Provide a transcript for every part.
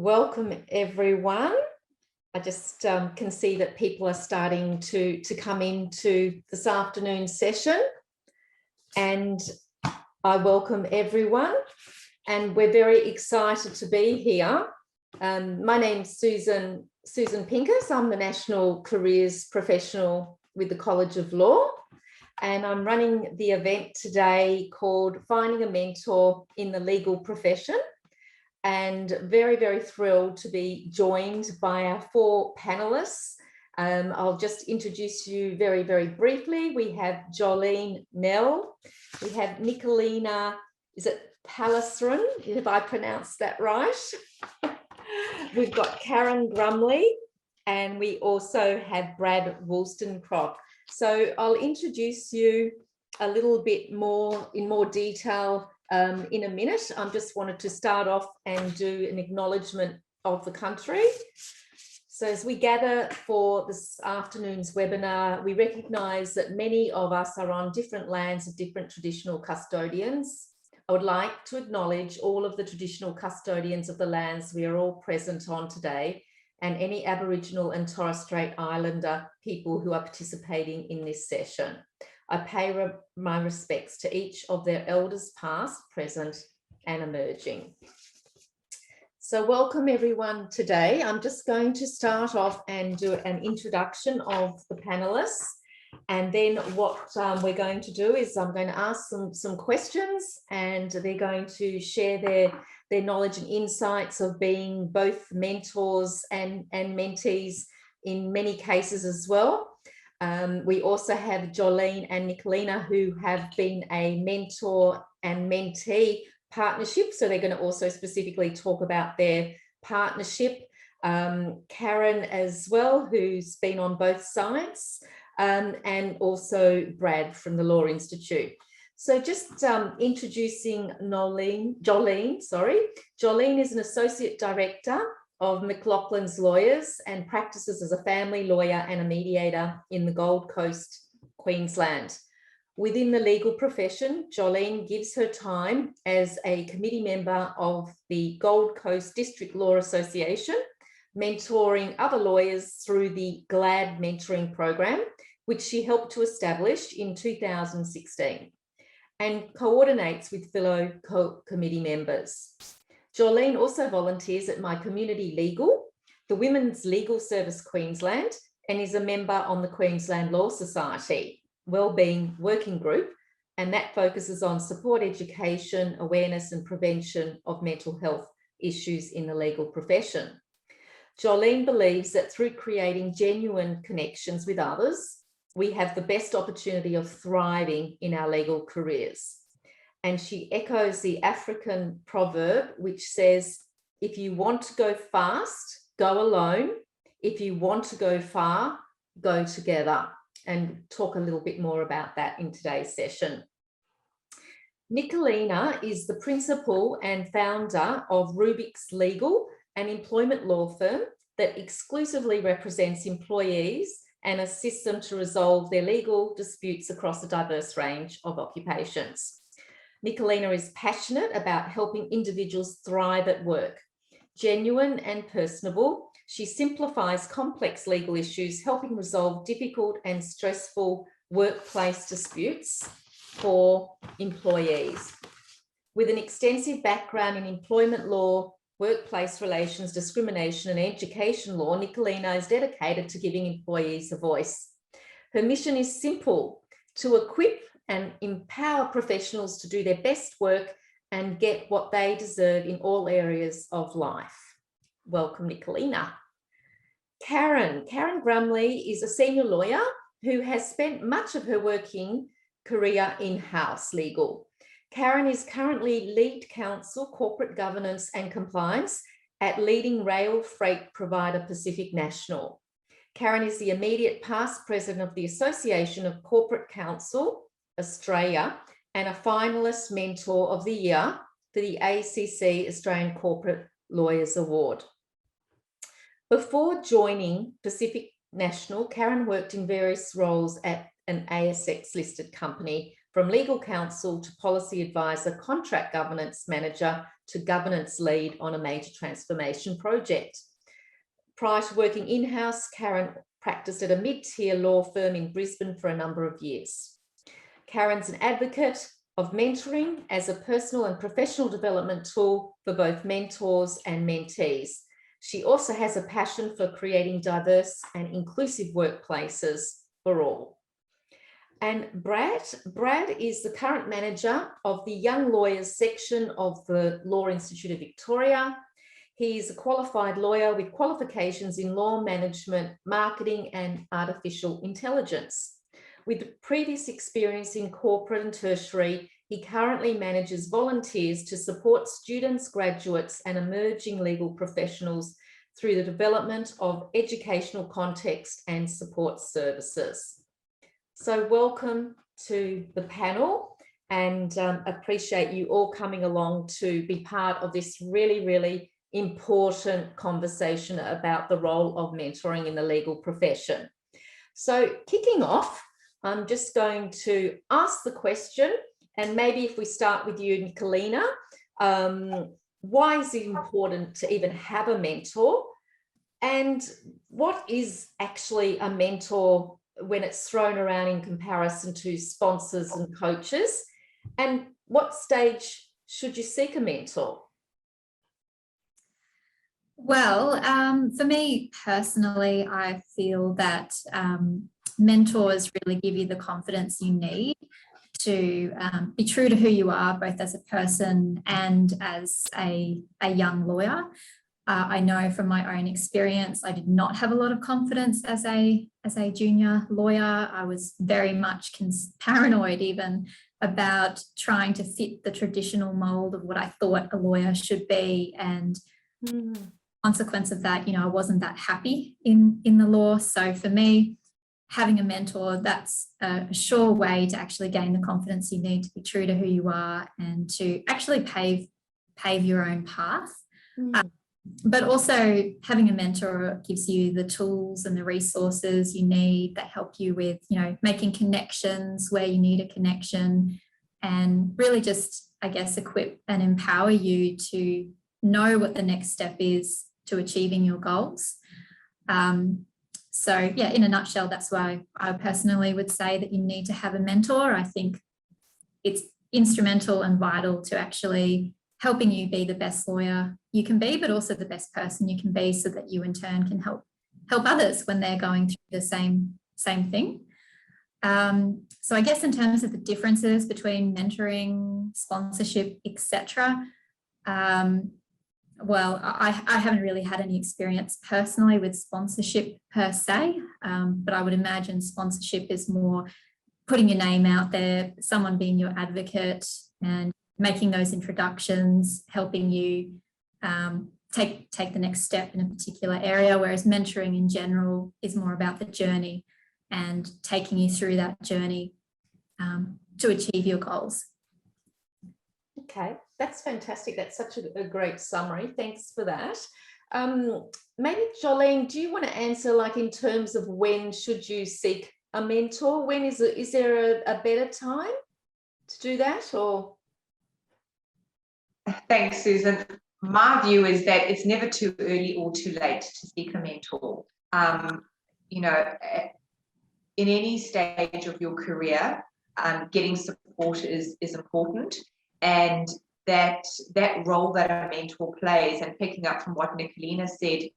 Welcome everyone. I just can see that people are starting to come into this afternoon session, and I welcome everyone, and we're very excited to be here. My name's Susan Pincus. I'm the National Careers Professional with the College of Law, and I'm running the event today called Finding a Mentor in the Legal Profession. And very, very thrilled to be joined by our four panelists. I'll just introduce you very, very briefly. We have Jolene Nell, we have Nicolina, is it Palistron, if I pronounced that right? We've got Karen Grumley, and we also have Brad Wollstonecroft. So I'll introduce you a little bit more in more detail in a minute. I just wanted to start off and do an acknowledgement of the country. So as we gather for this afternoon's webinar, we recognise that many of us are on different lands of different traditional custodians. I would like to acknowledge all of the traditional custodians of the lands we are all present on today, and any Aboriginal and Torres Strait Islander people who are participating in this session. I pay my respects to each of their elders past, present and emerging. So welcome everyone today. I'm just going to start off and do an introduction of the panelists. And then what we're going to do is I'm going to ask some questions, and they're going to share their knowledge and insights of being both mentors and mentees in many cases as well. We also have Jolene and Nicolina, who have been a mentor and mentee partnership. So they're going to also specifically talk about their partnership. Karen as well, who's been on both sides, and also Brad from the Law Institute. So just introducing Jolene. Jolene is an Associate Director of McLaughlin's Lawyers and practices as a family lawyer and a mediator in the Gold Coast, Queensland. Within the legal profession, Jolene gives her time as a committee member of the Gold Coast District Law Association, mentoring other lawyers through the GLAD mentoring program, which she helped to establish in 2016, and coordinates with fellow committee members. Jolene also volunteers at My Community Legal, the Women's Legal Service Queensland, and is a member on the Queensland Law Society Wellbeing Working Group, and that focuses on support education, awareness and prevention of mental health issues in the legal profession. Jolene believes that through creating genuine connections with others, we have the best opportunity of thriving in our legal careers. And she echoes the African proverb, which says, if you want to go fast, go alone. If you want to go far, go together. And talk a little bit more about that in today's session. Nicolina is the principal and founder of Rubik's Legal, an employment law firm that exclusively represents employees and assists them to resolve their legal disputes across a diverse range of occupations. Nicolina is passionate about helping individuals thrive at work. Genuine and personable, she simplifies complex legal issues, helping resolve difficult and stressful workplace disputes for employees. With an extensive background in employment law, workplace relations, discrimination and education law, Nicolina is dedicated to giving employees a voice. Her mission is simple: to equip and empower professionals to do their best work and get what they deserve in all areas of life. Welcome, Nicolina. Karen Grumley is a senior lawyer who has spent much of her working career in-house legal. Karen is currently lead counsel, corporate governance and compliance at leading rail freight provider Pacific National. Karen is the immediate past president of the Association of Corporate Counsel Australia and a finalist mentor of the year for the ACC Australian Corporate Lawyers Award. Before joining Pacific National, Karen worked in various roles at an ASX listed company from legal counsel to policy advisor, contract governance manager to governance lead on a major transformation project. Prior to working in-house, Karen practiced at a mid-tier law firm in Brisbane for a number of years. Karen's an advocate of mentoring as a personal and professional development tool for both mentors and mentees. She also has a passion for creating diverse and inclusive workplaces for all. And Brad is the current manager of the Young Lawyers section of the Law Institute of Victoria. He is a qualified lawyer with qualifications in law management, marketing, and artificial intelligence. With previous experience in corporate and tertiary, he currently manages volunteers to support students, graduates, and emerging legal professionals through the development of educational context and support services. So welcome to the panel, and appreciate you all coming along to be part of this really, really important conversation about the role of mentoring in the legal profession. So kicking off, I'm just going to ask the question, and maybe if we start with you, Nicolina, why is it important to even have a mentor? And what is actually a mentor when it's thrown around in comparison to sponsors and coaches? And what stage should you seek a mentor? Well, for me personally, I feel that mentors really give you the confidence you need to be true to who you are, both as a person and as a young lawyer. I know from my own experience, I did not have a lot of confidence as a junior lawyer. I was very much paranoid even about trying to fit the traditional mold of what I thought a lawyer should be, and consequence of that, I wasn't that happy in the law. So for me, having a mentor, that's a sure way to actually gain the confidence you need to be true to who you are and to actually pave your own path. But also having a mentor gives you the tools and the resources you need that help you with, making connections where you need a connection, and really just, I guess, equip and empower you to know what the next step is to achieving your goals. So yeah, in a nutshell, that's why I personally would say that you need to have a mentor. I think it's instrumental and vital to actually helping you be the best lawyer you can be, but also the best person you can be, so that you in turn can help others when they're going through the same thing. So I guess in terms of the differences between mentoring, sponsorship, etc., well, I haven't really had any experience personally with sponsorship per se, but I would imagine sponsorship is more putting your name out there, someone being your advocate and making those introductions, helping you take the next step in a particular area, whereas mentoring in general is more about the journey and taking you through that journey to achieve your goals. Okay, that's fantastic. That's such a great summary. Thanks for that. Maybe Jolene, do you want to answer, like, in terms of when should you seek a mentor? When is there a better time to do that, or? Thanks, Susan. My view is that it's never too early or too late to seek a mentor. In any stage of your career, getting support is important, and that role that a mentor plays, and picking up from what Nicolina said,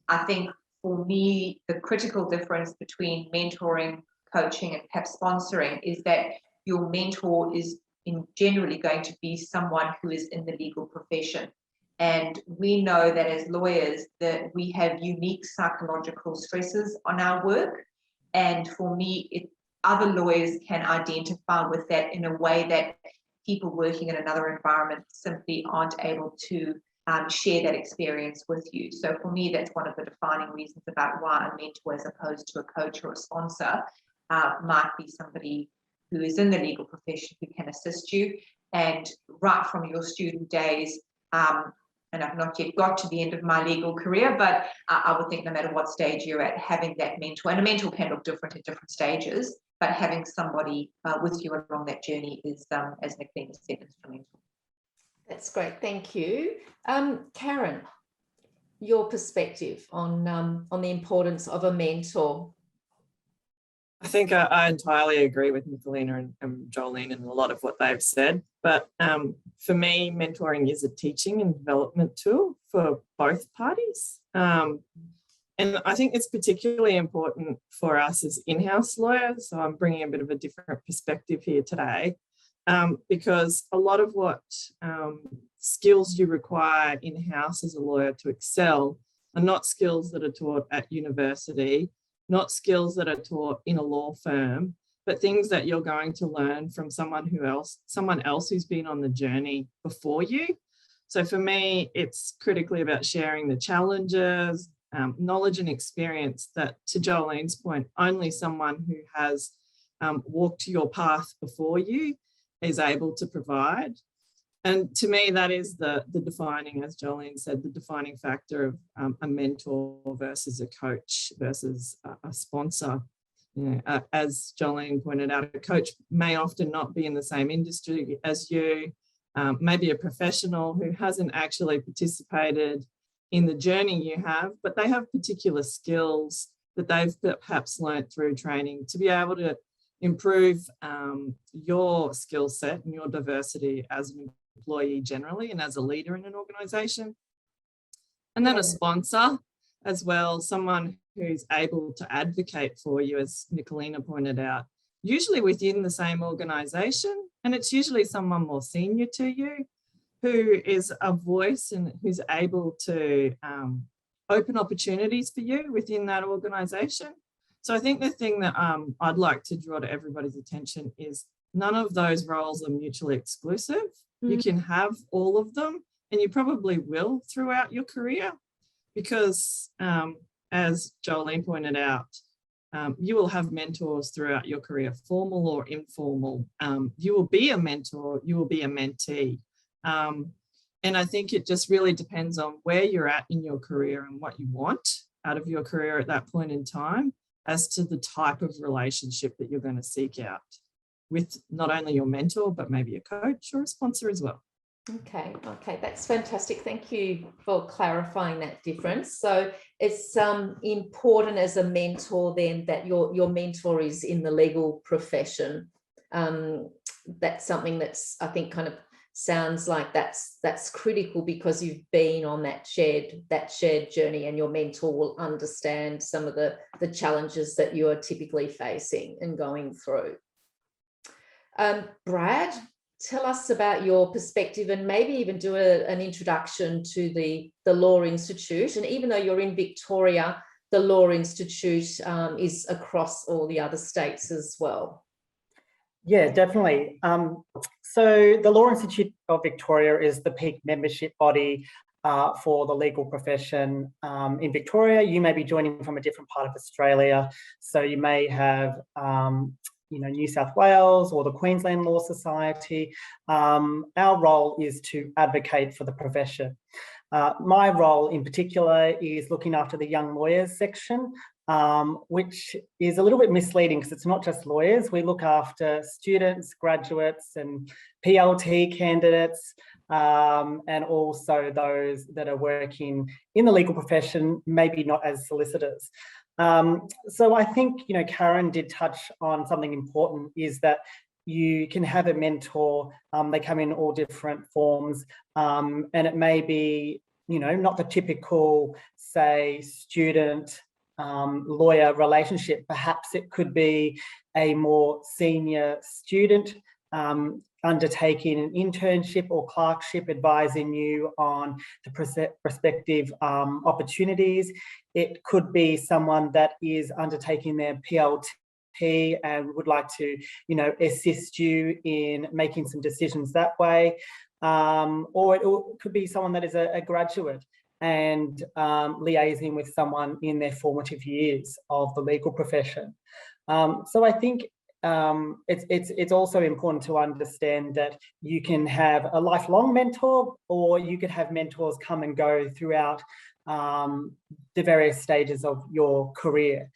I think for me, the critical difference between mentoring, coaching, and perhaps sponsoring is that your mentor is generally going to be someone who is in the legal profession. And we know that as lawyers that we have unique psychological stresses on our work. And for me, other lawyers can identify with that in a way that people working in another environment simply aren't able to share that experience with you. So for me, that's one of the defining reasons about why a mentor, as opposed to a coach or a sponsor, might be somebody who is in the legal profession who can assist you. And right from your student days, and I've not yet got to the end of my legal career, but I would think no matter what stage you're at, having that mentor, and a mentor can look different at different stages, but having somebody with you along that journey is, as Nicolina said, instrumental. That's great, thank you. Karen, your perspective on the importance of a mentor. I think I entirely agree with Nicolina and Jolene and a lot of what they've said. But for me, mentoring is a teaching and development tool for both parties. And I think it's particularly important for us as in-house lawyers. So I'm bringing a bit of a different perspective here today, because a lot of what skills you require in-house as a lawyer to excel are not skills that are taught at university, not skills that are taught in a law firm, but things that you're going to learn from someone else who's been on the journey before you. So for me, it's critically about sharing the challenges, knowledge and experience that, to Jolene's point, only someone who has walked your path before you is able to provide. And to me, that is the defining, as Jolene said, the defining factor of a mentor versus a coach versus a sponsor. You know, as Jolene pointed out, a coach may often not be in the same industry as you, maybe a professional who hasn't actually participated in the journey you have, but they have particular skills that they've perhaps learnt through training to be able to improve your skill set and your diversity as an employee generally and as a leader in an organisation. And then a sponsor as well, someone who's able to advocate for you, as Nicolina pointed out, usually within the same organisation, and it's usually someone more senior to you who is a voice and who's able to open opportunities for you within that organisation. So I think the thing that I'd like to draw to everybody's attention is none of those roles are mutually exclusive. You can have all of them, and you probably will throughout your career, because as Jolene pointed out, you will have mentors throughout your career, formal or informal. You will be a mentor, you will be a mentee. And I think it just really depends on where you're at in your career and what you want out of your career at that point in time as to the type of relationship that you're going to seek out with not only your mentor, but maybe a coach or a sponsor as well. Okay, that's fantastic. Thank you for clarifying that difference. So it's important as a mentor then that your mentor is in the legal profession. That's something that's, I think, kind of sounds like that's critical, because you've been on that shared journey, and your mentor will understand some of the challenges that you are typically facing and going through. Brad, tell us about your perspective, and maybe even do an introduction to the Law Institute. And even though you're in Victoria, the Law Institute is across all the other states as well. Yeah, definitely. So the Law Institute of Victoria is the peak membership body for the legal profession in Victoria. You may be joining from a different part of Australia. So you may have New South Wales or the Queensland Law Society. Our role is to advocate for the profession. My role in particular is looking after the young lawyers section, which is a little bit misleading because it's not just lawyers. We look after students, graduates and PLT candidates, and also those that are working in the legal profession, maybe not as solicitors. So I think, Karen did touch on something important, is that you can have a mentor. They come in all different forms, and it may be, not the typical, say, student lawyer relationship. Perhaps it could be a more senior student undertaking an internship or clerkship, advising you on the prospective opportunities. It could be someone that is undertaking their PLT and would like to, assist you in making some decisions that way. Or it could be someone that is a graduate and liaising with someone in their formative years of the legal profession. So I think it's also important to understand that you can have a lifelong mentor, or you could have mentors come and go throughout the various stages of your career.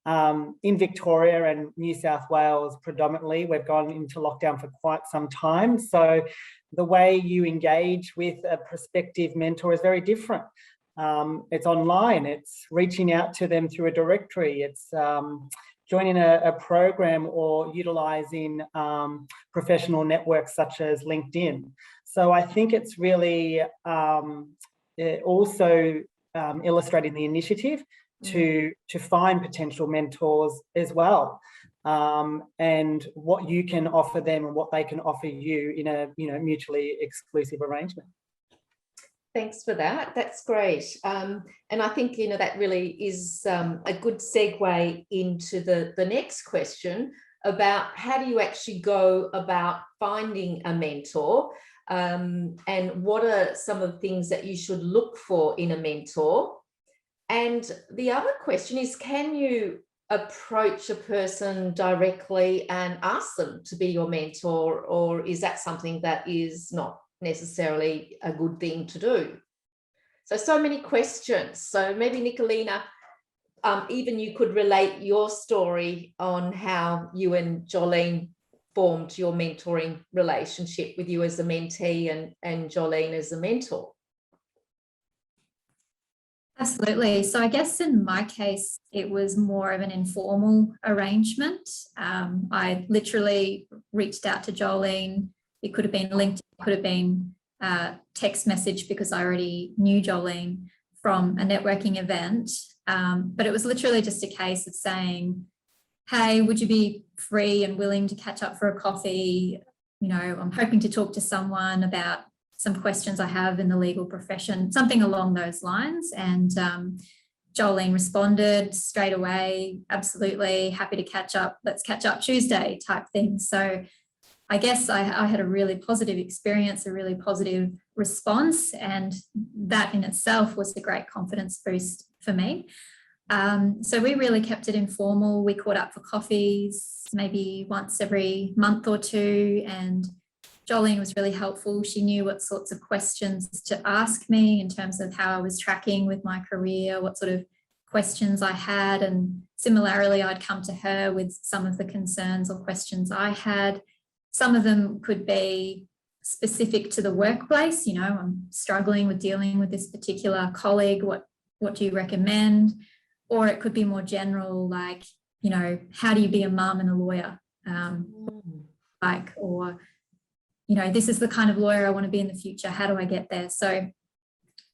In Victoria and New South Wales predominantly, we've gone into lockdown for quite some time. So the way you engage with a prospective mentor is very different. It's online, it's reaching out to them through a directory, it's joining a program or utilising professional networks such as LinkedIn. So I think it's really also illustrating the initiative to find potential mentors as well, and what you can offer them and what they can offer you in a mutually exclusive arrangement. Thanks for that. That's great. And I think, that really is a good segue into the next question about how do you actually go about finding a mentor, and what are some of the things that you should look for in a mentor? And the other question is, can you approach a person directly and ask them to be your mentor, or is that something that is not necessarily a good thing to do? So many questions. So maybe Nicolina, even you could relate your story on how you and Jolene formed your mentoring relationship, with you as a mentee and Jolene as a mentor. Absolutely. So I guess in my case, it was more of an informal arrangement. I literally reached out to Jolene. It could have been LinkedIn, it could have been text message, because I already knew Jolene from a networking event. But it was literally just a case of saying, hey, would you be free and willing to catch up for a coffee? I'm hoping to talk to someone about some questions I have in the legal profession, something along those lines. And Jolene responded straight away, absolutely, happy to catch up, let's catch up Tuesday type thing. So I guess I had a really positive experience, a really positive response, and that in itself was a great confidence boost for me. So we really kept it informal. We caught up for coffees maybe once every month or two, and Jolene was really helpful. She knew what sorts of questions to ask me in terms of how I was tracking with my career, what sort of questions I had, and similarly, I'd come to her with some of the concerns or questions I had. Some of them could be specific to the workplace. I'm struggling with dealing with this particular colleague. What do you recommend? Or it could be more general, like, how do you be a mum and a lawyer? This is the kind of lawyer I want to be in the future. How do I get there? So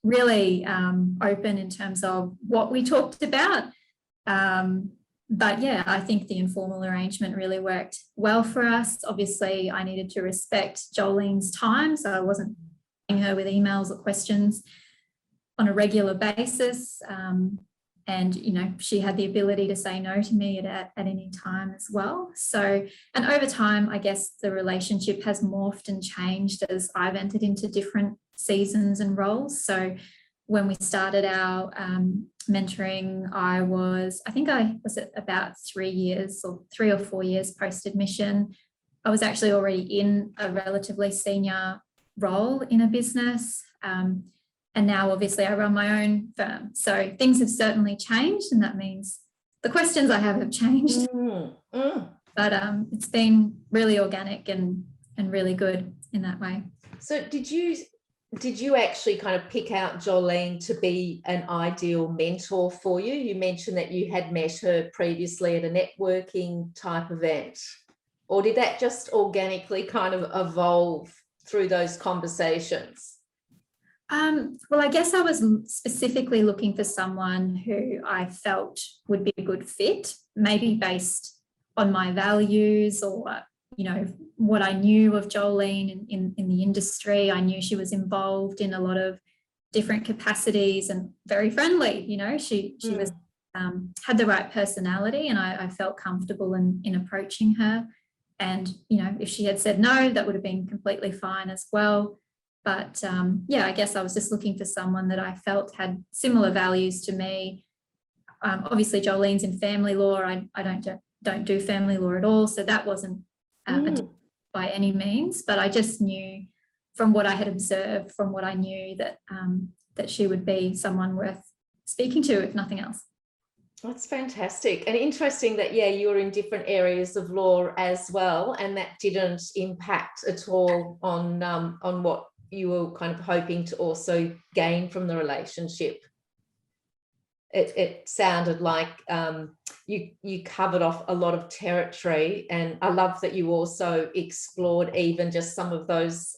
really open in terms of what we talked about. But yeah, I think the informal arrangement really worked well for us. Obviously, I needed to respect Jolene's time, so I wasn't hitting her with emails or questions on a regular basis. And, she had the ability to say no to me at any time as well. So, and over time, I guess the relationship has morphed and changed as I've entered into different seasons and roles. So when we started our mentoring, I was at about 3 or 4 years post-admission. I was actually already in a relatively senior role in a business. And now, obviously, I run my own firm. So things have certainly changed, and that means the questions I have changed. But it's been really organic and really good in that way. So did you actually kind of pick out Jolene to be an ideal mentor for you? You mentioned that you had met her previously at a networking type event. Or did that just organically kind of evolve through those conversations? Well, I guess I was specifically looking for someone who I felt would be a good fit, maybe based on my values or, what I knew of Jolene in the industry. I knew she was involved in a lot of different capacities and very friendly. She was had the right personality, and I felt comfortable in approaching her. And, if she had said no, that would have been completely fine as well. But I guess I was just looking for someone that I felt had similar values to me. Obviously, Jolene's in family law. I don't do family law at all, so that wasn't by any means. But I just knew from what I had observed, from what I knew, that she would be someone worth speaking to, if nothing else. That's fantastic and interesting that, yeah, you're in different areas of law as well, and that didn't impact at all on what you were kind of hoping to also gain from the relationship. It sounded like you covered off a lot of territory, and I love that you also explored even just some of those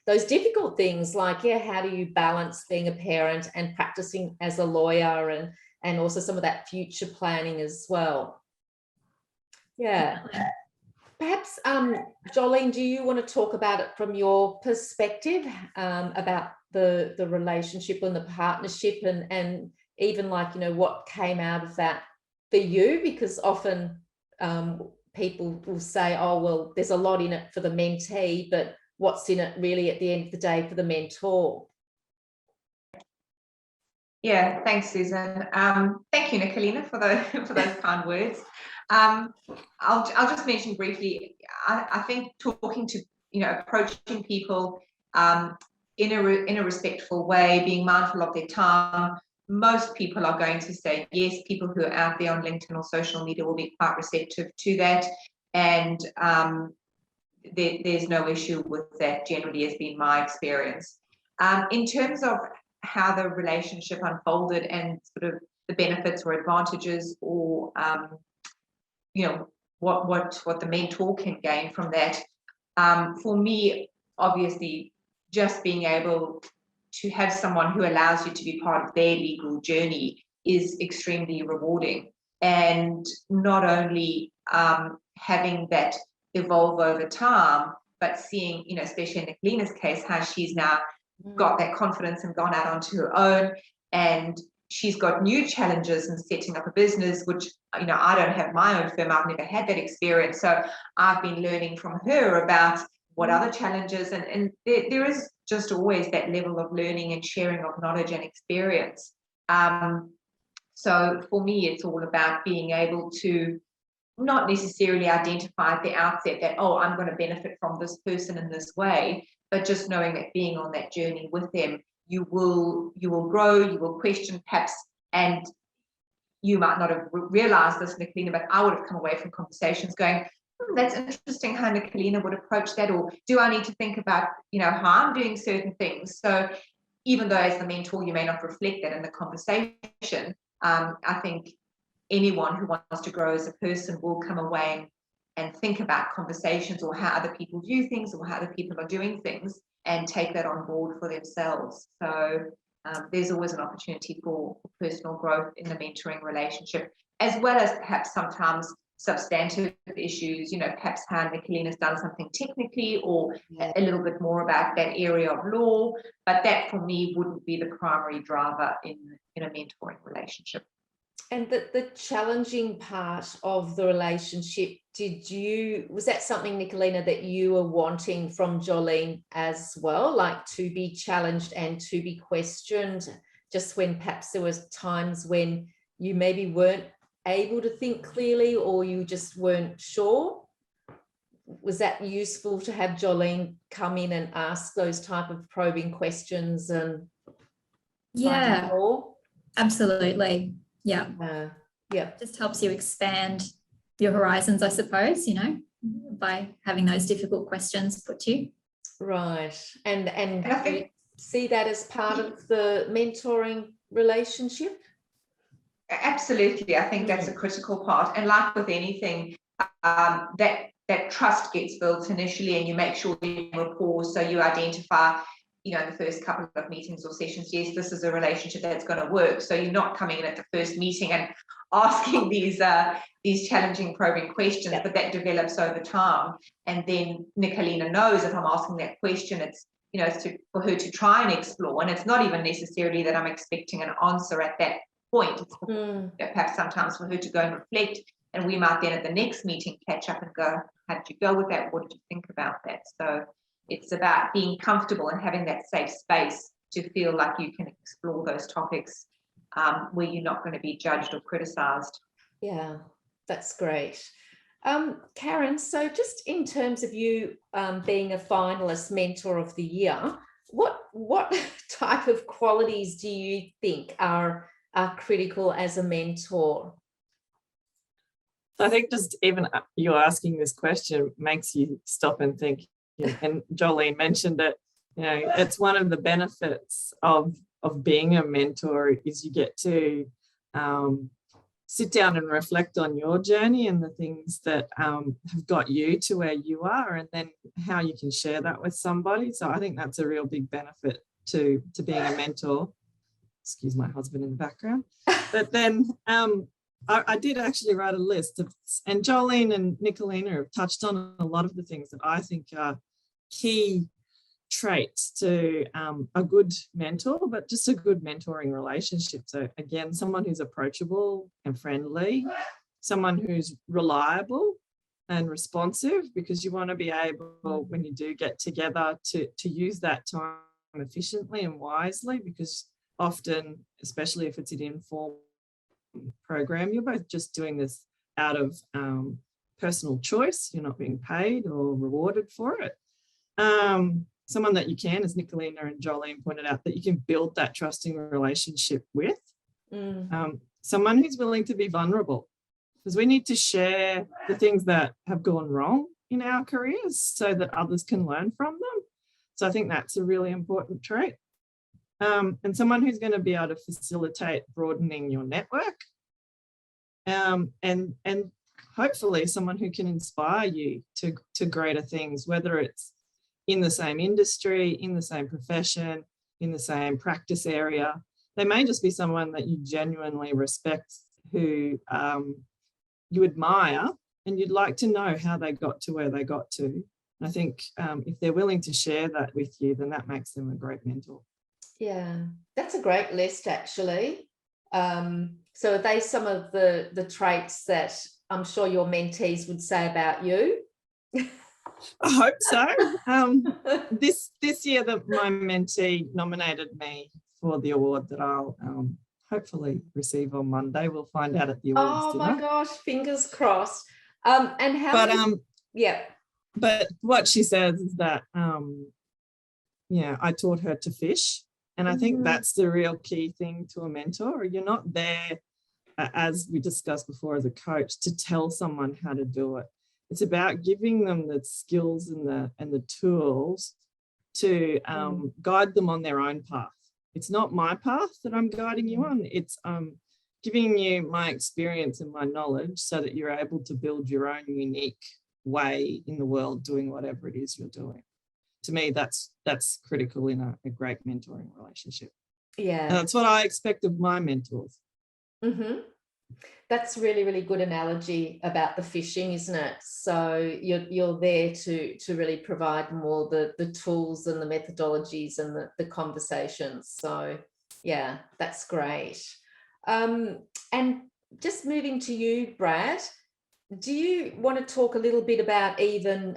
difficult things, like, yeah, how do you balance being a parent and practicing as a lawyer, and also some of that future planning as well. Yeah. Perhaps, Jolene, do you want to talk about it from your perspective, about the relationship and the partnership, and even, like, you know, what came out of that for you? Because often people will say, oh, well, there's a lot in it for the mentee, but what's in it really at the end of the day for the mentor? Yeah, thanks, Susan. Thank you, Nicolina, for those kind words. I'll just mention briefly. I think talking to, approaching people in a respectful way, being mindful of their time. Most people are going to say yes. People who are out there on LinkedIn or social media will be quite receptive to that, and there's no issue with that. Generally, has been my experience. In terms of how the relationship unfolded and sort of the benefits or advantages, or what the mentor can gain from that. For me, obviously, just being able to have someone who allows you to be part of their legal journey is extremely rewarding, and not only having that evolve over time, but seeing, especially in Nicolina's case, how she's now got that confidence and gone out onto her own, and she's got new challenges in setting up a business, which, I don't have my own firm. I've never had that experience. So I've been learning from her about what other challenges, and there is just always that level of learning and sharing of knowledge and experience. So for me, it's all about being able to not necessarily identify at the outset that, oh, I'm going to benefit from this person in this way, but just knowing that being on that journey with them, you will grow, you will question perhaps, and you might not have realized this, Nicolina, but I would have come away from conversations going, that's interesting how Nicolina would approach that, or do I need to think about, how I'm doing certain things? So even though as the mentor, you may not reflect that in the conversation, I think anyone who wants to grow as a person will come away and think about conversations, or how other people view things, or how other people are doing things, and take that on board for themselves. So there's always an opportunity for personal growth in the mentoring relationship, as well as perhaps sometimes substantive issues, perhaps how Nicolina's done something technically, or a little bit more about that area of law, but that for me wouldn't be the primary driver in a mentoring relationship. And the challenging part of the relationship, was that something, Nicolina, that you were wanting from Jolene as well, like to be challenged and to be questioned, just when perhaps there was times when you maybe weren't able to think clearly, or you just weren't sure? Was that useful to have Jolene come in and ask those type of probing questions? And yeah, absolutely. Yeah. Just helps you expand your horizons, I suppose, by having those difficult questions put to you. Right. And I think, see that as part of the mentoring relationship? Absolutely. I think that's a critical part. And like with anything, that trust gets built initially, and you make sure you have rapport, so you identify, in the first couple of meetings or sessions, yes, this is a relationship that's going to work. So you're not coming in at the first meeting and asking these challenging, probing questions, but that develops over time. And then Nicolina knows if I'm asking that question, it's, it's for her to try and explore. And it's not even necessarily that I'm expecting an answer at that point. It's perhaps sometimes for her to go and reflect, and we might then at the next meeting catch up and go, how did you go with that? What did you think about that? So it's about being comfortable and having that safe space to feel like you can explore those topics where you're not going to be judged or criticised. Yeah, that's great. Karen, so just in terms of you being a finalist Mentor of the Year, what type of qualities do you think are are critical as a mentor? I think just even you asking this question makes you stop and think. And Jolene mentioned it. It's one of the benefits of being a mentor is you get to sit down and reflect on your journey and the things that have got you to where you are, and then how you can share that with somebody. So I think that's a real big benefit to being a mentor. Excuse my husband in the background. But then I did actually write a list of, and Jolene and Nicolina have touched on a lot of the things that I think are key traits to a good mentor, but just a good mentoring relationship. So again, someone who's approachable and friendly, someone who's reliable and responsive, because you want to be able, when you do get together, to use that time efficiently and wisely, because often, especially if it's an informal program, you're both just doing this out of personal choice. You're not being paid or rewarded for it. Someone that you can, as Nicolina and Jolene pointed out, that you can build that trusting relationship with. Someone who's willing to be vulnerable, because we need to share the things that have gone wrong in our careers so that others can learn from them. So I think that's a really important trait. And someone who's going to be able to facilitate broadening your network, and hopefully someone who can inspire you to greater things, whether it's in the same industry, in the same profession, in the same practice area. They may just be someone that you genuinely respect, who you admire, and you'd like to know how they got to where they got to. And I think if they're willing to share that with you, then that makes them a great mentor. Yeah, that's a great list, actually. So are they some of the traits that I'm sure your mentees would say about you? I hope so. This year, my mentee nominated me for the award that I'll hopefully receive on Monday. We'll find out at the awards dinner. My gosh, fingers crossed. And how? But yeah. But what she says is that I taught her to fish, and I think that's the real key thing to a mentor. You're not there, as we discussed before, as a coach to tell someone how to do it. It's about giving them the skills and the tools to guide them on their own path. It's not my path that I'm guiding you on. It's giving you my experience and my knowledge so that you're able to build your own unique way in the world, doing whatever it is you're doing. To me, that's critical in a great mentoring relationship. Yeah. And that's what I expect of my mentors. Mm-hmm. That's really, really good analogy about the fishing, isn't it? So you're there to really provide more the tools and the methodologies and the conversations. So yeah, that's great. And just moving to you, Brad, do you want to talk a little bit about even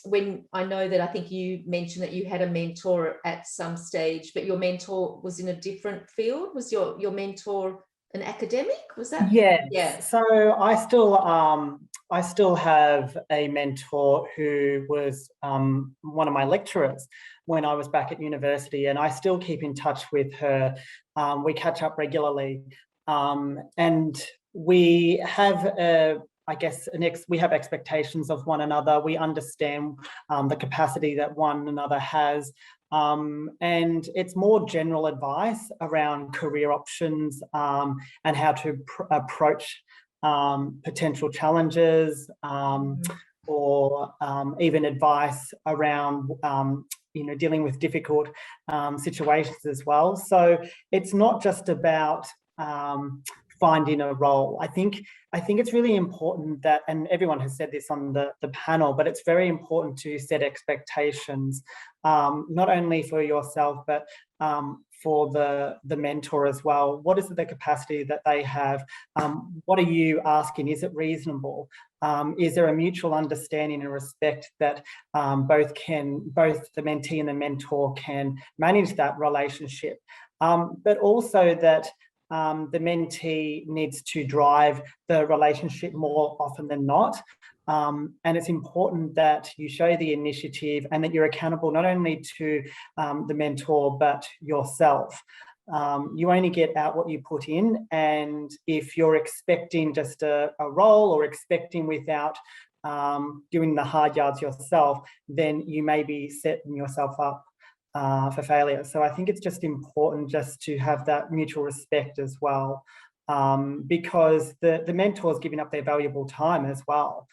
when I know that I think you mentioned that you had a mentor at some stage, but your mentor was in a different field? Was your mentor an academic? Was that? Yes. Yeah. So I still have a mentor who was one of my lecturers when I was back at university, and I still keep in touch with her. We catch up regularly, and we have we have expectations of one another. We understand the capacity that one another has. And it's more general advice around career options and how to approach potential challenges, or even advice around dealing with difficult situations as well. So it's not just about finding a role. I think it's really important that, and everyone has said this on the panel, but it's very important to set expectations, not only for yourself, but for the mentor as well. What is the capacity that they have? What are you asking? Is it reasonable? Is there a mutual understanding and respect that both the mentee and the mentor can manage that relationship? But also that the mentee needs to drive the relationship more often than not. And it's important that you show the initiative and that you're accountable not only to the mentor, but yourself. You only get out what you put in, and if you're expecting just a role or expecting without doing the hard yards yourself, then you may be setting yourself up for failure. So I think it's just important just to have that mutual respect as well, because the mentor is giving up their valuable time as well.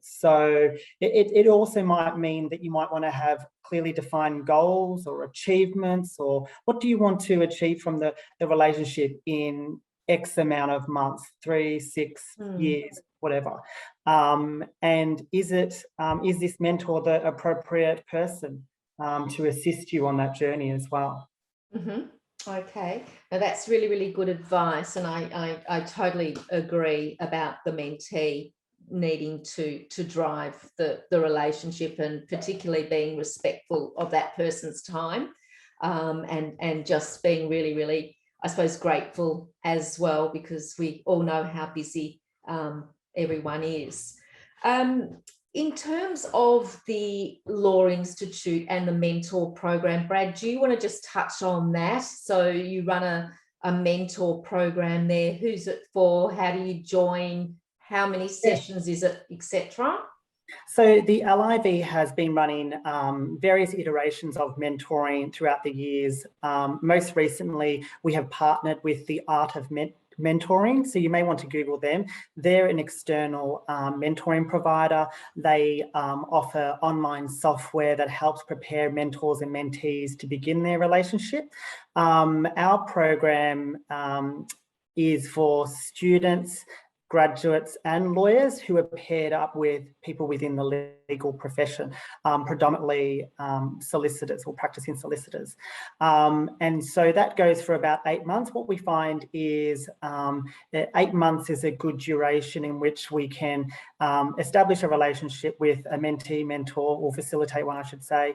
So it also might mean that you might want to have clearly defined goals or achievements, or what do you want to achieve from the relationship in X amount of months, 3, 6 years, whatever. And is this mentor the appropriate person to assist you on that journey as well? Okay, now that's really, really good advice, and I totally agree about the mentee needing to drive the relationship, and particularly being respectful of that person's time, and just being really, really, I suppose, grateful as well, because we all know how busy everyone is. In terms of the Law Institute and the mentor program, Brad, do you want to just touch on that? So you run a mentor program there. Who's it for? How do you join? How many sessions is it, etc.? So the LIV has been running various iterations of mentoring throughout the years. Most recently, we have partnered with the Art of Mentoring. So you may want to Google them. They're an external mentoring provider. They offer online software that helps prepare mentors and mentees to begin their relationship. Our program is for students, graduates and lawyers who are paired up with people within the legal profession, predominantly solicitors or practicing solicitors. And so that goes for about 8 months. What we find is 8 months is a good duration in which we can establish a relationship with a mentee, mentor, or facilitate one, I should say,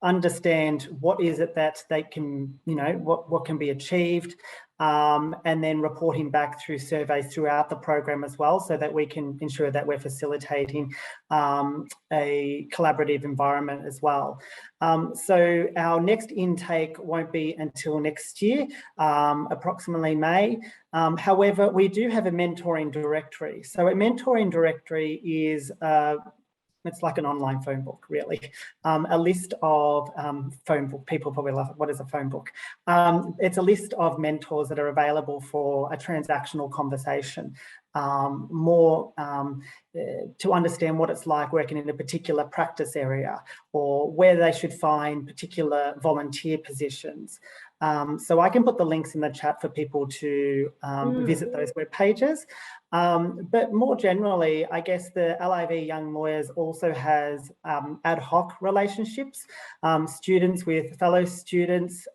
understand what is it that they can, what can be achieved, and then reporting back through surveys throughout the program as well, so that we can ensure that we're facilitating a collaborative environment as well. So our next intake won't be until next year, approximately May. However, we do have a mentoring directory. So a mentoring directory is it's like an online phone book, really. A list of phone book. People probably love it. What is a phone book? It's a list of mentors that are available for a transactional conversation, more to understand what it's like working in a particular practice area, or where they should find particular volunteer positions. So I can put the links in the chat for people to visit those web pages. But more generally, I guess the LIV Young Lawyers also has ad hoc relationships, students with fellow students,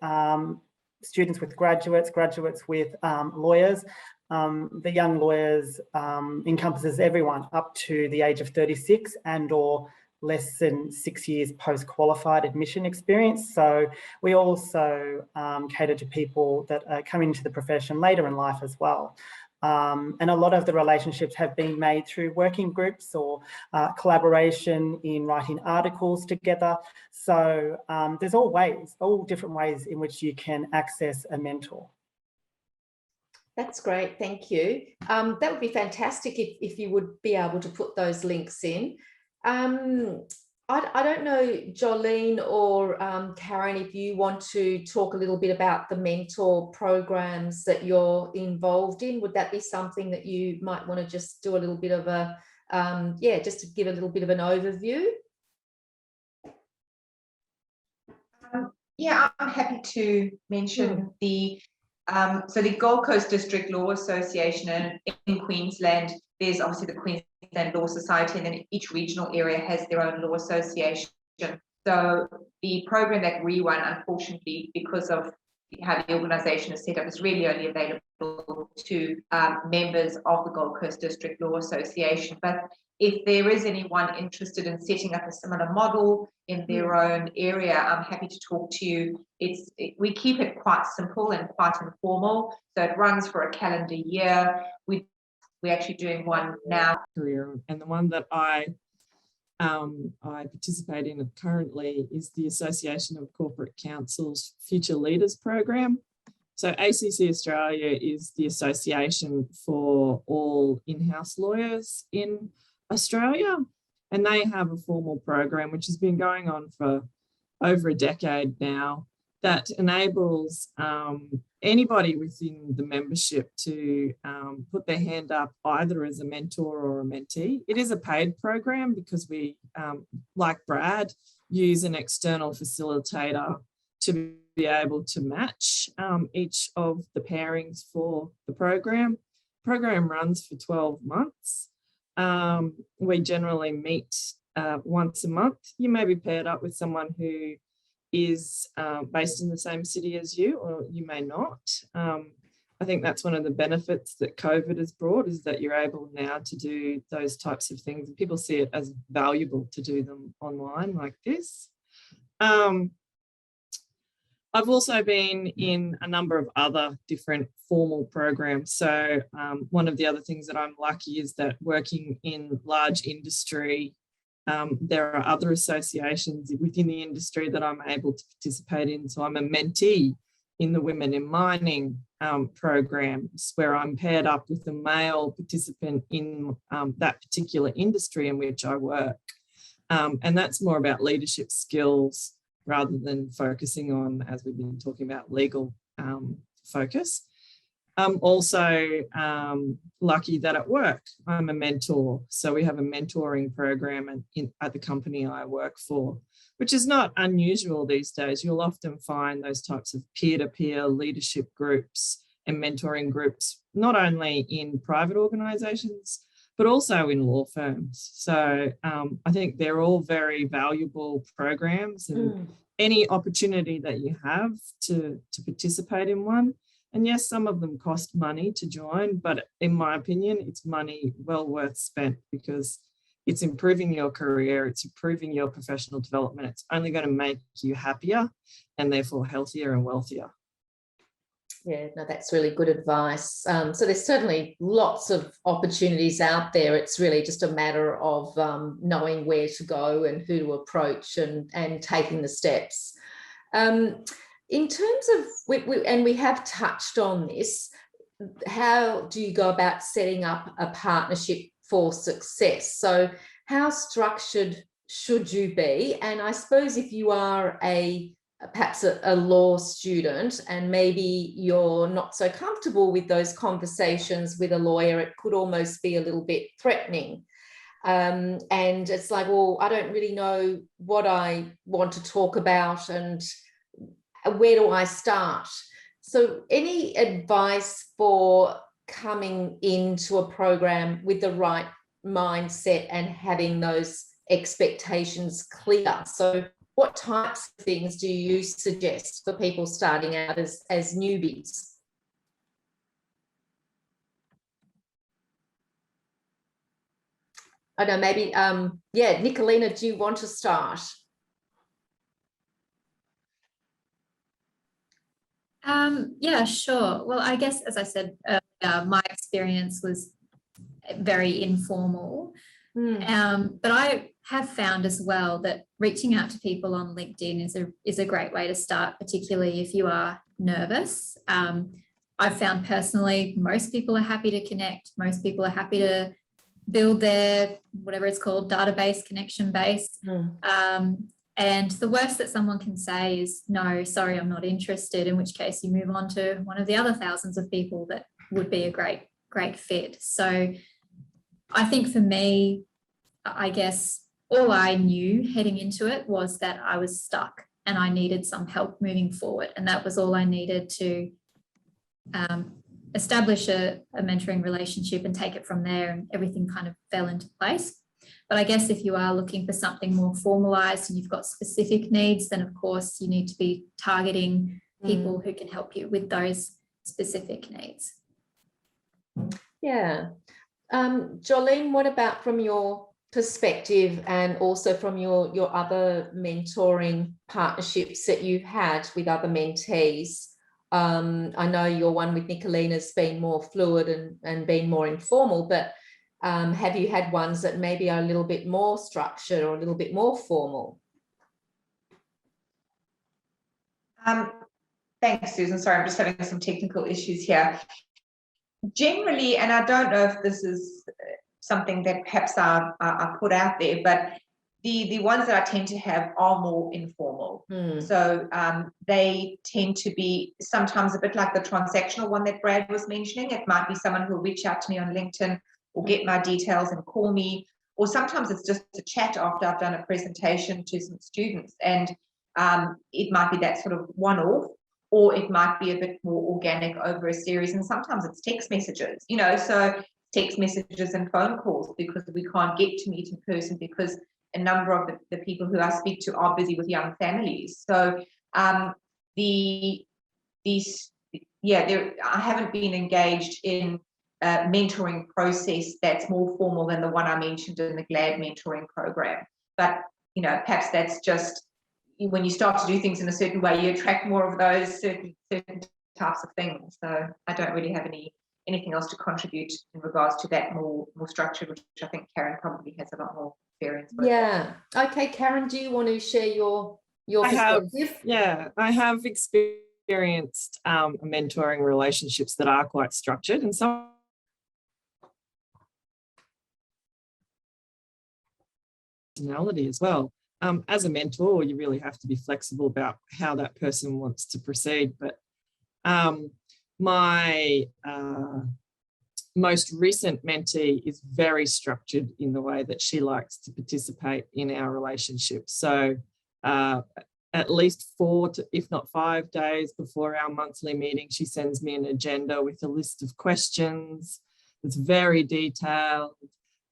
students with graduates, graduates with lawyers. The Young Lawyers encompasses everyone up to the age of 36 and or less than 6 years post-qualified admission experience. So we also cater to people that are coming into the profession later in life as well. And a lot of the relationships have been made through working groups or collaboration in writing articles together. So there's all different ways in which you can access a mentor. That's great, thank you. That would be fantastic if you would be able to put those links in. I don't know, Jolene or Karen, if you want to talk a little bit about the mentor programs that you're involved in. Would that be something that you might want to just do a little bit of a, just to give a little bit of an overview? Yeah, I'm happy to mention so the Gold Coast District Law Association in Queensland, there's obviously the Queensland Law Society, and then each regional area has their own law association. So the program that we run, unfortunately, because of how the organisation is set up, is really only available to members of the Gold Coast District Law Association. But if there is anyone interested in setting up a similar model in their own area, I'm happy to talk to you. We keep it quite simple and quite informal. So it runs for a calendar year. We're actually doing one now. And the one that I I participate in currently is the Association of Corporate Council's Future Leaders program. So ACC Australia is the association for all in-house lawyers in Australia, and they have a formal program which has been going on for over a decade now that enables anybody within the membership to put their hand up either as a mentor or a mentee. It is a paid program because we, like Brad, use an external facilitator to be able to match each of the pairings for the program. The program runs for 12 months. We generally meet once a month. You may be paired up with someone who is based in the same city as you, or you may not. I think that's one of the benefits that COVID has brought, is that you're able now to do those types of things, and people see it as valuable to do them online like this. I've also been in a number of other different formal programs. So one of the other things that I'm lucky is that working in large industry, there are other associations within the industry that I'm able to participate in. So I'm a mentee in the Women in Mining programs, where I'm paired up with a male participant in that particular industry in which I work. And that's more about leadership skills rather than focusing on, as we've been talking about, legal focus. I'm also lucky that at work, I'm a mentor. So we have a mentoring program at the company I work for, which is not unusual these days. You'll often find those types of peer-to-peer leadership groups and mentoring groups, not only in private organisations, but also in law firms. So I think they're all very valuable programs, and any opportunity that you have to participate in one. And yes, some of them cost money to join, but in my opinion, it's money well worth spent, because it's improving your career, it's improving your professional development. It's only going to make you happier and therefore healthier and wealthier. Yeah, no, that's really good advice. So there's certainly lots of opportunities out there. It's really just a matter of knowing where to go and who to approach and taking the steps. In terms of, we have touched on this, how do you go about setting up a partnership for success? So how structured should you be? And I suppose if you are perhaps a law student and maybe you're not so comfortable with those conversations with a lawyer, it could almost be a little bit threatening. And it's like, well, I don't really know what I want to talk about and where do I start? So any advice for coming into a program with the right mindset and having those expectations clear? So what types of things do you suggest for people starting out as newbies? I don't know, maybe, yeah, Nicolina, do you want to start? Yeah, sure. Well, I guess, as I said earlier, my experience was very informal. But I have found as well that reaching out to people on LinkedIn is a great way to start, particularly if you are nervous. I've found personally, most people are happy to connect. Most people are happy to build their, whatever it's called, database, connection base. And the worst that someone can say is, no, sorry, I'm not interested, in which case you move on to one of the other thousands of people that would be a great fit. So I think for me, I guess all I knew heading into it was that I was stuck and I needed some help moving forward. And that was all I needed to establish a mentoring relationship and take it from there, and everything kind of fell into place. But I guess if you are looking for something more formalized and you've got specific needs, then of course you need to be targeting people who can help you with those specific needs. Yeah. Jolene, what about from your perspective and also from your other mentoring partnerships that you've had with other mentees? I know your one with Nicolina's been more fluid and been more informal, but Have you had ones that maybe are a little bit more structured or a little bit more formal? Thanks, Susan. Sorry, I'm just having some technical issues here. Generally, and I don't know if this is something that perhaps I put out there, but the ones that I tend to have are more informal. So they tend to be sometimes a bit like the transactional one that Brad was mentioning. It might be someone who will reach out to me on LinkedIn or get my details and call me, or sometimes it's just a chat after I've done a presentation to some students, and it might be that sort of one-off, or it might be a bit more organic over a series, and sometimes it's text messages, you know, so text messages and phone calls because we can't get to meet in person because a number of the people who I speak to are busy with young families. So I haven't been engaged in a mentoring process that's more formal than the one I mentioned in the GLAD mentoring program. But, you know, perhaps that's just when you start to do things in a certain way, you attract more of those certain types of things. So I don't really have anything else to contribute in regards to that more structure, which I think Karen probably has a lot more experience with. Yeah. Okay, Karen, do you want to share your perspective? I have experienced mentoring relationships that are quite structured, and some personality as well. As a mentor, you really have to be flexible about how that person wants to proceed. But my most recent mentee is very structured in the way that she likes to participate in our relationship. So at least 4 to, if not 5 days before our monthly meeting, she sends me an agenda with a list of questions. It's very detailed.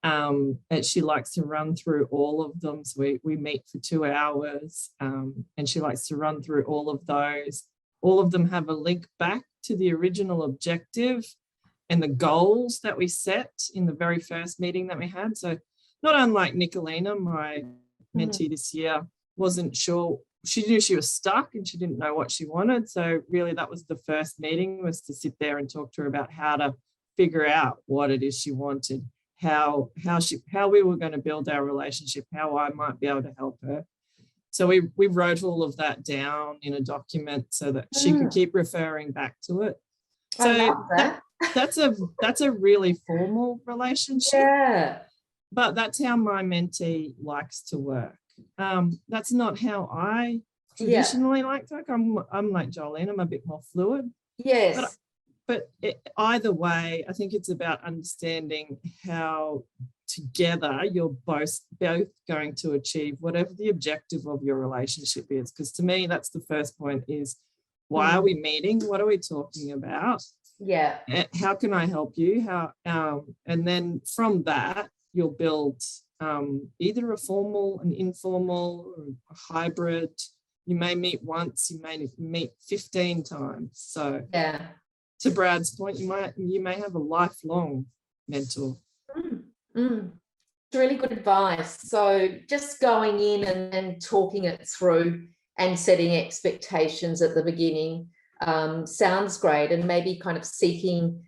And she likes to run through all of them. So we meet for 2 hours, and she likes to run through all of those. All of them have a link back to the original objective and the goals that we set in the very first meeting that we had. So not unlike Nicolina, my mentee this year, wasn't sure. She knew she was stuck and she didn't know what she wanted. So really that was the first meeting, was to sit there and talk to her about how to figure out what it is she wanted, how we were going to build our relationship, how I might be able to help her. So we wrote all of that down in a document so that she could keep referring back to it. So that's a really formal relationship. Yeah. But that's how my mentee likes to work. That's not how I traditionally like to work. I'm like Jolene, I'm a bit more fluid. Yes. But either way, I think it's about understanding how together you're both going to achieve whatever the objective of your relationship is. Because to me, that's the first point, is why are we meeting? What are we talking about? Yeah. How can I help you? And then from that, you'll build either a formal, an informal, or a hybrid. You may meet once, you may meet 15 times. So yeah. To Brad's point, you may have a lifelong mentor. It's really good advice. So just going in and talking it through and setting expectations at the beginning sounds great, and maybe kind of seeking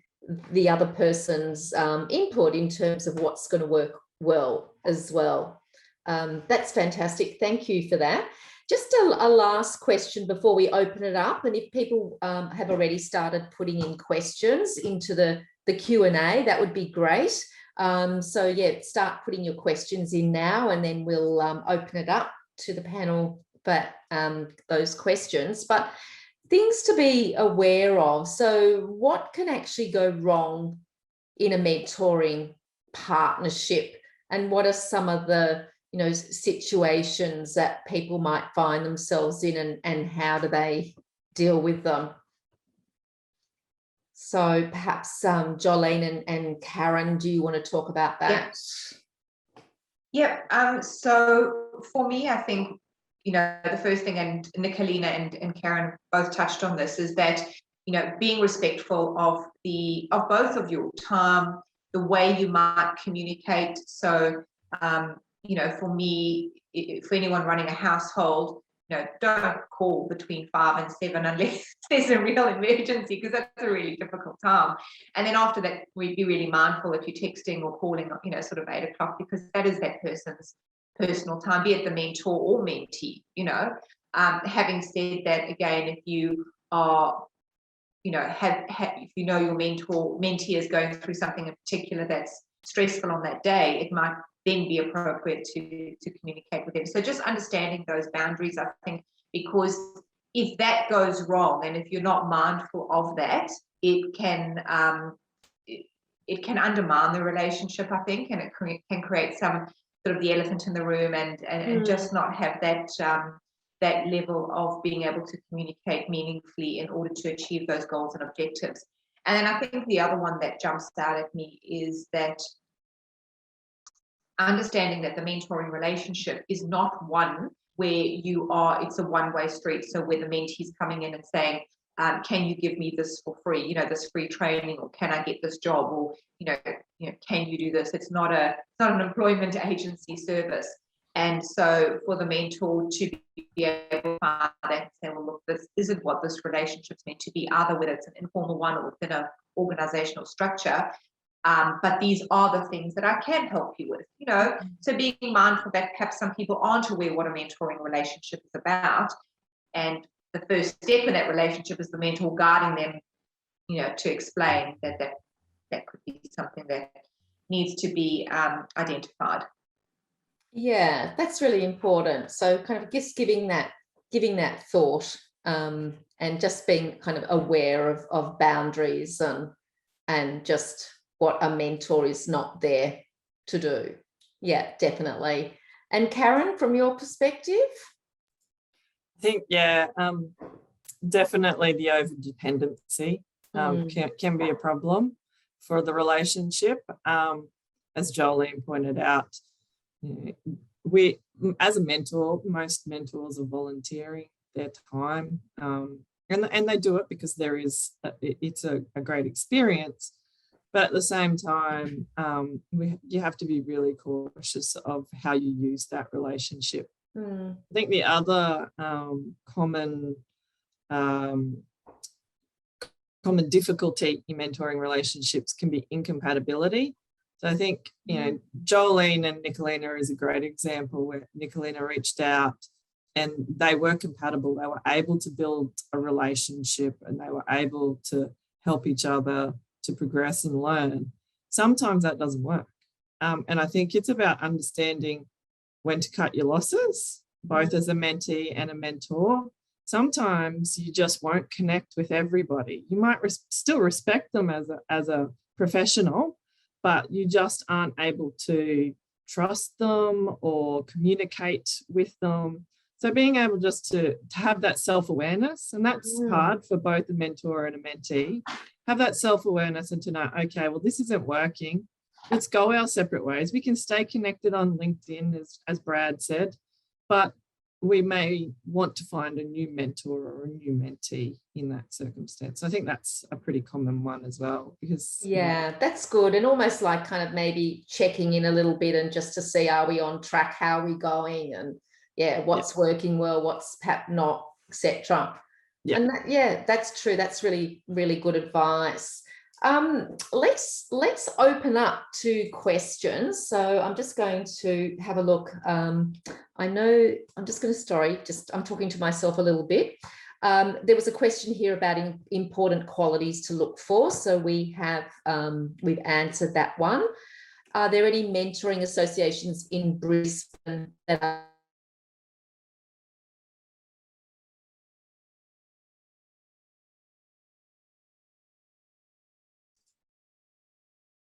the other person's input in terms of what's going to work well as well. That's fantastic. Thank you for that. Just a last question before we open it up, and if people have already started putting in questions into the Q&A, that would be great. So yeah, start putting your questions in now, and then we'll open it up to the panel for those questions. But things to be aware of. So what can actually go wrong in a mentoring partnership, and what are some of the situations that people might find themselves in, and how do they deal with them? So perhaps Jolene and Karen, do you want to talk about that? Yep. So for me, I think, the first thing, and Nicolina and Karen both touched on this, is that, being respectful of both of your time, the way you might communicate. So, for me, for anyone running a household, don't call between 5 and 7 unless there's a real emergency, because that's a really difficult time. And then after that, we'd be really mindful if you're texting or calling, sort of 8 o'clock, because that is that person's personal time, be it the mentor or mentee. Having said that, again, if you are, if your mentee is going through something in particular that's stressful on that day, it might then be appropriate to communicate with them. So just understanding those boundaries, I think, because if that goes wrong and if you're not mindful of that, it can undermine the relationship, I think, and it can create some sort of the elephant in the room and just not have that that level of being able to communicate meaningfully in order to achieve those goals and objectives. And then I think the other one that jumps out at me is that understanding that the mentoring relationship is not one where it's a one-way street. So where the mentee's coming in and saying, can you give me this for free, this free training, or can I get this job, or, can you do this? It's not an employment agency service. And so for the mentor to be able to find that and say, well, look, this isn't what this relationship's meant to be, either whether it's an informal one or within an organizational structure. But these are the things that I can help you with, so being mindful that perhaps some people aren't aware what a mentoring relationship is about. And the first step in that relationship is the mentor guiding them, to explain that could be something that needs to be identified. Yeah, that's really important. So kind of just giving that thought, and just being kind of aware of boundaries and just what a mentor is not there to do. Yeah, definitely. And Karen, from your perspective? I think, definitely the over-dependency can be a problem for the relationship. As Jolene pointed out, we, as a mentor, most mentors are volunteering their time, and they do it because it's a great experience. But at the same time, you have to be really cautious of how you use that relationship. I think the other common difficulty in mentoring relationships can be incompatibility. So I think, Jolene and Nicolina is a great example where Nicolina reached out and they were compatible. They were able to build a relationship and they were able to help each other to progress and learn. Sometimes that doesn't work. And I think it's about understanding when to cut your losses, both as a mentee and a mentor. Sometimes you just won't connect with everybody. You might still respect them as a professional, but you just aren't able to trust them or communicate with them. So being able just to have that self-awareness, and that's hard for both a mentor and a mentee, have that self-awareness and to know, okay, well, this isn't working. Let's go our separate ways. We can stay connected on LinkedIn, as Brad said, but we may want to find a new mentor or a new mentee in that circumstance. I think that's a pretty common one as well, because that's good. And almost like kind of maybe checking in a little bit and just to see, are we on track? How are we going? And what's working well, what's perhaps not, etc. And that's true. That's really, really good advice. Let's open up to questions. So I'm just going to have a look. I know I'm just going to I'm talking to myself a little bit. There was a question here about important qualities to look for. So we've answered that one. Are there any mentoring associations in Brisbane that are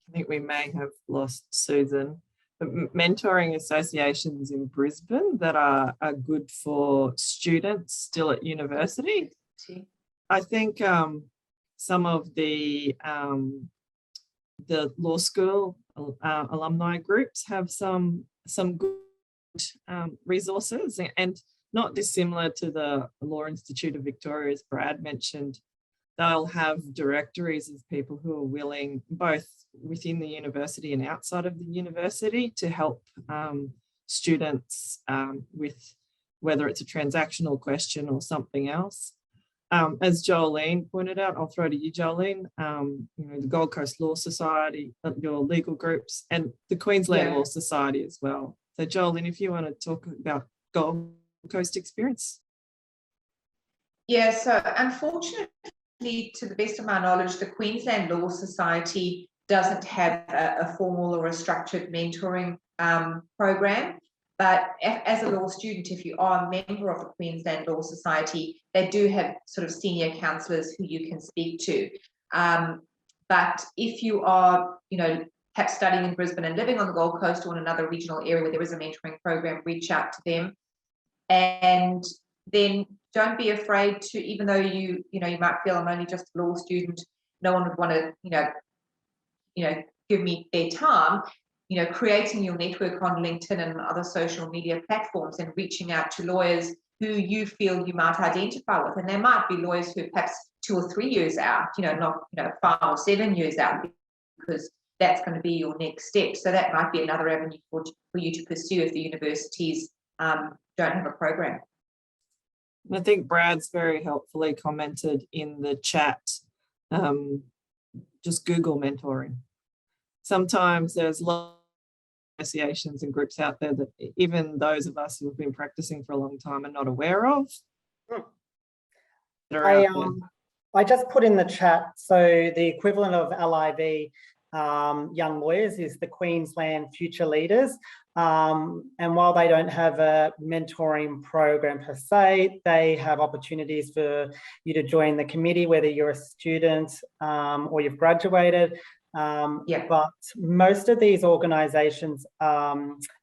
I think we may have lost Susan. But mentoring associations in Brisbane that are good for students still at university. I think some of the law school alumni groups have some good resources, and not dissimilar to the Law Institute of Victoria, as Brad mentioned. They'll have directories of people who are willing, both within the university and outside of the university, to help students with whether it's a transactional question or something else. As Jolene pointed out, I'll throw to you, Jolene, the Gold Coast Law Society, your legal groups, and the Queensland Law Society as well. So Jolene, if you want to talk about Gold Coast experience. Yeah, so unfortunately, to the best of my knowledge, the Queensland Law Society doesn't have a formal or a structured mentoring program. But as a law student, if you are a member of the Queensland Law Society, they do have sort of senior counsellors who you can speak to. But if you are, perhaps studying in Brisbane and living on the Gold Coast or in another regional area where there is a mentoring program, reach out to them. And then don't be afraid to, even though you might feel I'm only just a law student, no one would want to, give me their time. Creating your network on LinkedIn and other social media platforms and reaching out to lawyers who you feel you might identify with. And there might be lawyers who are perhaps 2 or 3 years out, not 5 or 7 years out, because that's going to be your next step. So that might be another avenue for you to pursue if the universities don't have a program. I think Brad's very helpfully commented in the chat, just Google mentoring. Sometimes there's lots of associations and groups out there that even those of us who have been practicing for a long time are not aware of. I just put in the chat, so the equivalent of LIV Young Lawyers is the Queensland Future Leaders. And while they don't have a mentoring program per se, they have opportunities for you to join the committee, whether you're a student or you've graduated. But most of these organisations are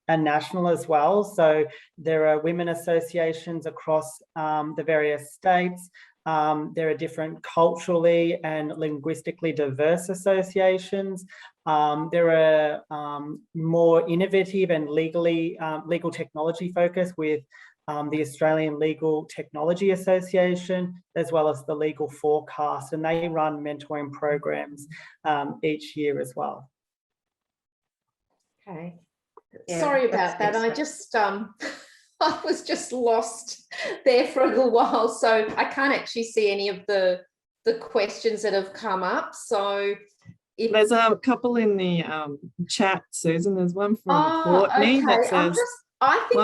national as well. So there are women associations across the various states. There are different culturally and linguistically diverse associations. There are more innovative and legal technology focused with the Australian Legal Technology Association, as well as the Legal Forecast, and they run mentoring programs each year as well. Okay. Yeah, sorry about that. I just I was just lost there for a little while, so I can't actually see any of the questions that have come up. So there's a couple in the chat, Susan. There's one from Courtney that says, I think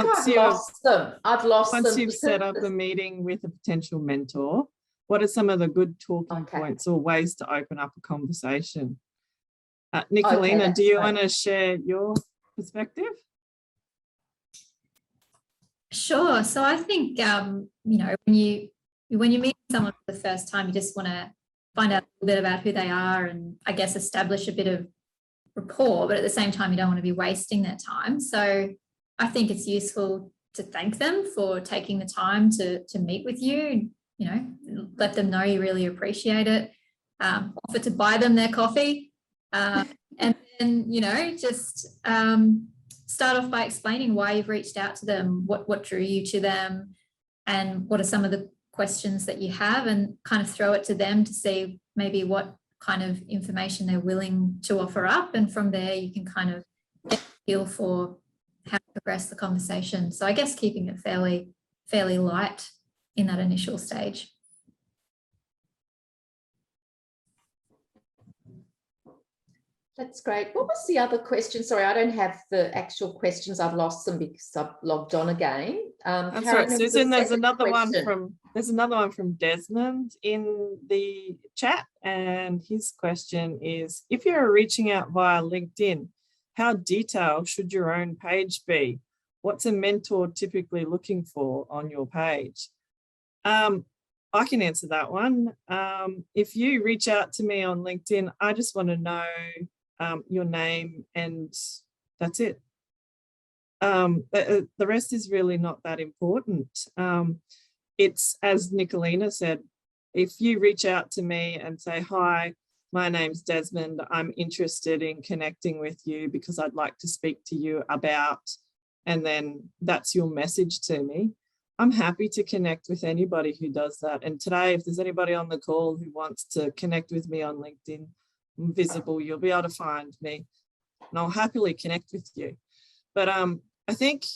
I've lost them. Once you've set up a meeting with a potential mentor, what are some of the good talking points or ways to open up a conversation? Nicolina, do you want to share your perspective? Sure. So I think, when you meet someone for the first time, you just want to find out a little bit about who they are and I guess establish a bit of rapport, but at the same time, you don't want to be wasting their time. So I think it's useful to thank them for taking the time to meet with you, let them know you really appreciate it, offer to buy them their coffee, and then, just start off by explaining why you've reached out to them, what drew you to them, and what are some of the questions that you have, and kind of throw it to them to see maybe what kind of information they're willing to offer up. And from there, you can kind of get a feel for how to progress the conversation. So I guess keeping it fairly light in that initial stage. That's great. What was the other question? Sorry, I don't have the actual questions. I've lost them because I've logged on again. That's right, Susan. There's another one from Desmond in the chat, and his question is: if you're reaching out via LinkedIn, how detailed should your own page be? What's a mentor typically looking for on your page? I can answer that one. If you reach out to me on LinkedIn, I just want to know your name, and that's it. The rest is really not that important. It's, as Nicolina said, if you reach out to me and say, hi, my name's Desmond, I'm interested in connecting with you because I'd like to speak to you about, and then that's your message to me, I'm happy to connect with anybody who does that. And today, if there's anybody on the call who wants to connect with me on LinkedIn, I'm visible, you'll be able to find me, and I'll happily connect with you. But I think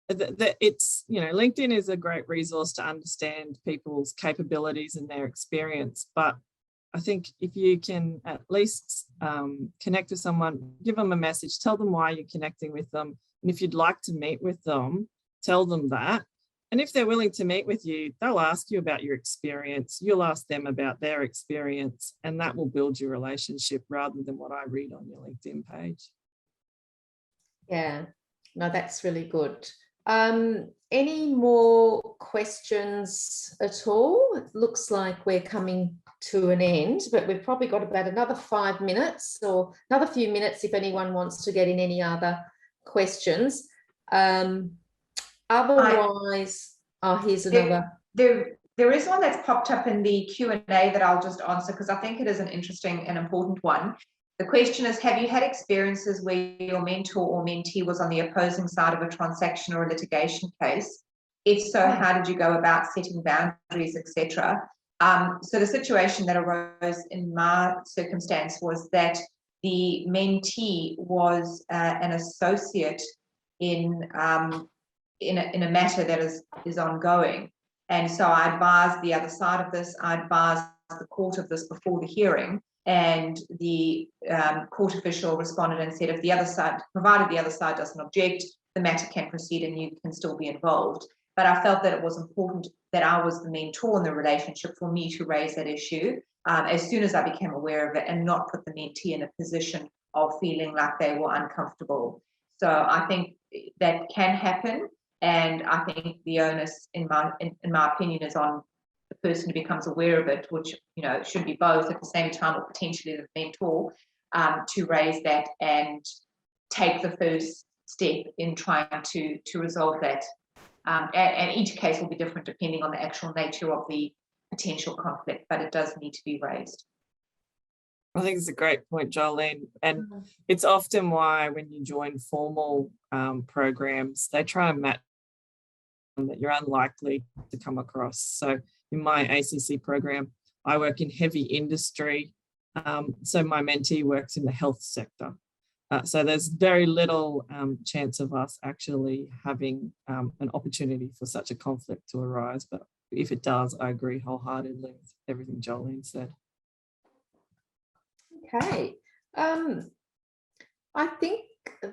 it's, LinkedIn is a great resource to understand people's capabilities and their experience. But I think if you can at least connect with someone, give them a message, tell them why you're connecting with them. And if you'd like to meet with them, tell them that. And if they're willing to meet with you, they'll ask you about your experience. You'll ask them about their experience, and that will build your relationship rather than what I read on your LinkedIn page. Yeah, no, that's really good. Any more questions at all? It looks like we're coming to an end, but we've probably got about another 5 minutes or another few minutes if anyone wants to get in any other questions. Otherwise, here's another. There is one that's popped up in the Q&A that I'll just answer because I think it is an interesting and important one. The question is, have you had experiences where your mentor or mentee was on the opposing side of a transaction or a litigation case? If so, how did you go about setting boundaries, etc.? So the situation that arose in my circumstance was that the mentee was an associate in a matter that is ongoing. And so I advised the other side of this. I advised the court of this before the hearing, and the court official responded and said, if the other side, provided the other side doesn't object, the matter can proceed and you can still be involved. But I felt that it was important that I was the mentor in the relationship for me to raise that issue as soon as I became aware of it, and not put the mentee in a position of feeling like they were uncomfortable. So I think that can happen, and I think the onus, in my opinion, is on the person who becomes aware of it, which should be both at the same time, or potentially the mentor, to raise that and take the first step in trying to resolve that. And each case will be different depending on the actual nature of the potential conflict, but it does need to be raised. I think it's a great point, Jolene. And it's often why when you join formal programs, they try and match that you're unlikely to come across. So in my ACC program, I work in heavy industry. So my mentee works in the health sector. So there's very little chance of us actually having an opportunity for such a conflict to arise. But if it does, I agree wholeheartedly with everything Jolene said. Okay. I think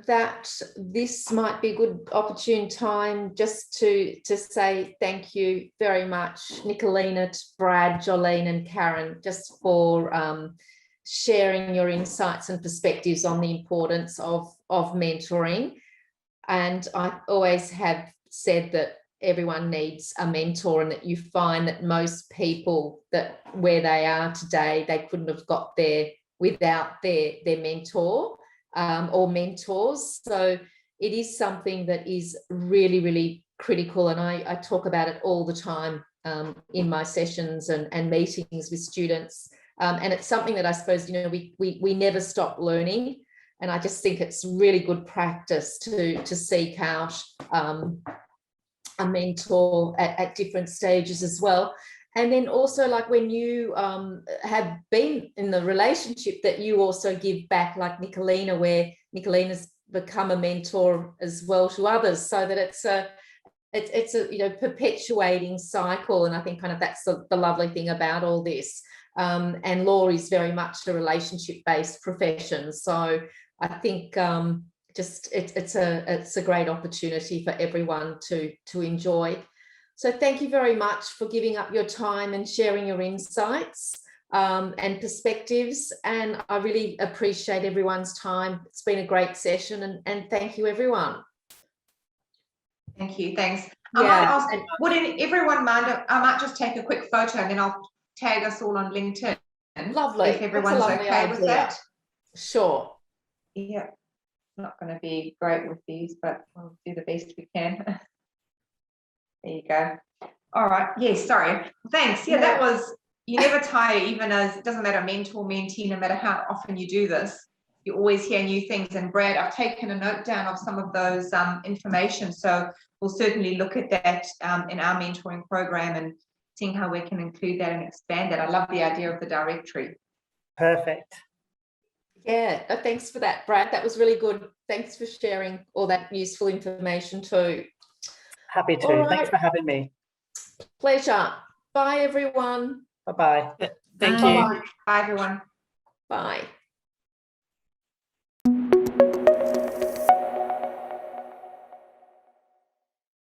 that this might be a good opportune time just to say thank you very much, Nicolina, Brad, Jolene and Karen, just for sharing your insights and perspectives on the importance of mentoring. And I always have said that everyone needs a mentor, and that you find that most people that where they are today, they couldn't have got there without their mentor or mentors. So it is something that is really, really critical. And I talk about it all the time in my sessions and meetings with students. And it's something that I suppose, we never stop learning. And I just think it's really good practice to seek out a mentor at different stages as well. And then also, like when you have been in the relationship, that you also give back, like Nicolina, where Nicolina's become a mentor as well to others, so that it's a perpetuating cycle. And I think kind of that's the lovely thing about all this. And law is very much a relationship-based profession, so I think it's a great opportunity for everyone to enjoy. So thank you very much for giving up your time and sharing your insights and perspectives. And I really appreciate everyone's time. It's been a great session, and thank you, everyone. Thank you. Thanks. Yeah. I might ask, would everyone mind? I might just take a quick photo and then I'll tag us all on LinkedIn. Lovely. If everyone's okay with that. Sure. Yeah. Not going to be great with these, but we'll do the best we can. There you go. All right. Yes, sorry. Thanks. Yeah, that was, you never tire, even as, it doesn't matter mentor, mentee, no matter how often you do this, you always hear new things. And Brad, I've taken a note down of some of those information. So we'll certainly look at that in our mentoring program and seeing how we can include that and expand that. I love the idea of the directory. Perfect. Yeah, thanks for that, Brad. That was really good. Thanks for sharing all that useful information too. Happy to. All Thanks right. for having me. Pleasure. Bye, everyone. Bye-bye. Thank Bye. you. Bye, everyone. Bye.